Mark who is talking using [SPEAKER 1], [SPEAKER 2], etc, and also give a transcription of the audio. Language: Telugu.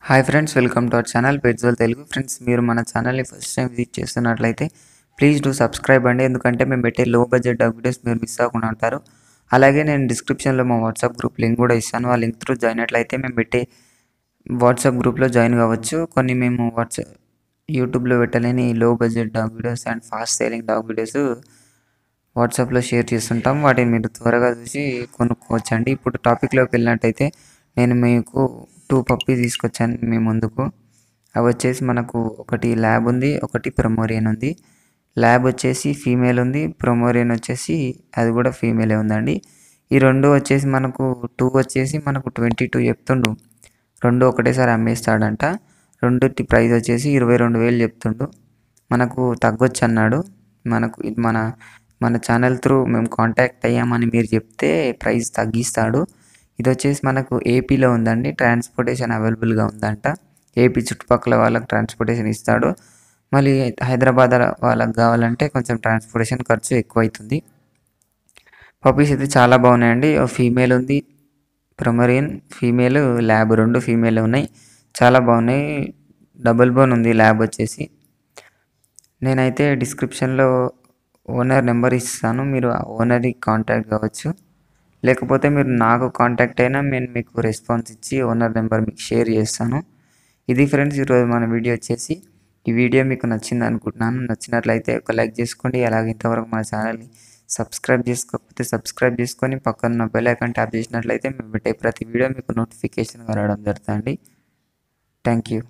[SPEAKER 1] Hi friends, welcome to our channel Petzol Telugu. Friends, మీరు మన ఛానల్ని ఫస్ట్ టైం విజిట్ చేస్తున్నట్లయితే ప్లీజ్ డూ సబ్స్క్రైబ్ అండి. ఎందుకంటే మేము పెట్టే లో బడ్జెట్ వీడియోస్ మీరు మిస్ అవ్వకుండా ఉంటారు. అలాగే నేను డిస్క్రిప్షన్లో మా వాట్సాప్ గ్రూప్ లింక్ కూడా ఇస్తాను. ఆ లింక్ త్రూ జాయిన్ అయినట్లయితే మేము పెట్టే వాట్సాప్ గ్రూప్లో జాయిన్ కావచ్చు. కొన్ని మేము యూట్యూబ్లో పెట్టలేని low budget dog videos and fast selling dog videos వాట్సాప్లో షేర్ చేస్తుంటాం. వాటిని మీరు త్వరగా చూసి కొనుక్కోవచ్చండి. ఇప్పుడు టాపిక్లోకి వెళ్ళినట్టయితే నేను మీకు 2 పప్పీ తీసుకొచ్చాను మీ ముందుకు. అవి వచ్చేసి మనకు ఒకటి ల్యాబ్ ఉంది, ఒకటి ప్రమోరియన్ ఉంది. ల్యాబ్ వచ్చేసి ఫీమేల్ ఉంది, ప్రమోరియన్ వచ్చేసి అది కూడా ఫీమేలే ఉందండి. ఈ రెండు వచ్చేసి మనకు 2 వచ్చేసి మనకు 22 చెప్తుండు. రెండు ఒకటేసారి అమ్మేస్తాడంట. రెండుటి ప్రైస్ వచ్చేసి 22,000 చెప్తుండు. మనకు తగ్గొచ్చు అన్నాడు. మనకు ఇది మన ఛానల్ త్రూ మేము కాంటాక్ట్ అయ్యామని మీరు చెప్తే ప్రైస్ తగ్గిస్తాడు. ఇది వచ్చేసి మనకు ఏపీలో ఉందండి. ట్రాన్స్పోర్టేషన్ అవైలబుల్గా ఉందంట. ఏపీ చుట్టుపక్కల వాళ్ళకి ట్రాన్స్పోర్టేషన్ ఇస్తాడు. మళ్ళీ హైదరాబాద్ వాళ్ళకి కావాలంటే కొంచెం ట్రాన్స్పోర్టేషన్ ఖర్చు ఎక్కువ అవుతుంది. పప్పీస్ అయితే చాలా బాగున్నాయండి. ఫీమేల్ ఉంది ప్రమరియన్, ఫీమేల్ ల్యాబ్, రెండు ఫీమేల్ ఉన్నాయి. చాలా బాగున్నాయి. డబుల్ బోన్ ఉంది ల్యాబ్ వచ్చేసి. నేనైతే డిస్క్రిప్షన్లో ఓనర్ నెంబర్ ఇస్తాను, మీరు ఆ ఓనర్కి కాంటాక్ట్ కావచ్చు. లేకపోతే మీరు నాకు కాంటాక్ట్ అయినా నేను మీకు రెస్పాన్స్ ఇచ్చి ఓనర్ నెంబర్ మీకు షేర్ చేస్తాను. ఇది ఫ్రెండ్స్ ఈరోజు మన వీడియో వచ్చేసి. ఈ వీడియో మీకు నచ్చింది అనుకుంటున్నాను. నచ్చినట్లయితే ఒక లైక్ చేసుకోండి. అలాగే ఇంతవరకు మన ఛానల్ని సబ్స్క్రైబ్ చేసుకోకపోతే సబ్స్క్రైబ్ చేసుకొని పక్కన బెల్ ఐకాన్ ట్యాప్ చేసినట్లయితే మేము పెట్టే ప్రతి వీడియో మీకు నోటిఫికేషన్గా రావడం జరుగుతుంది. Thank you.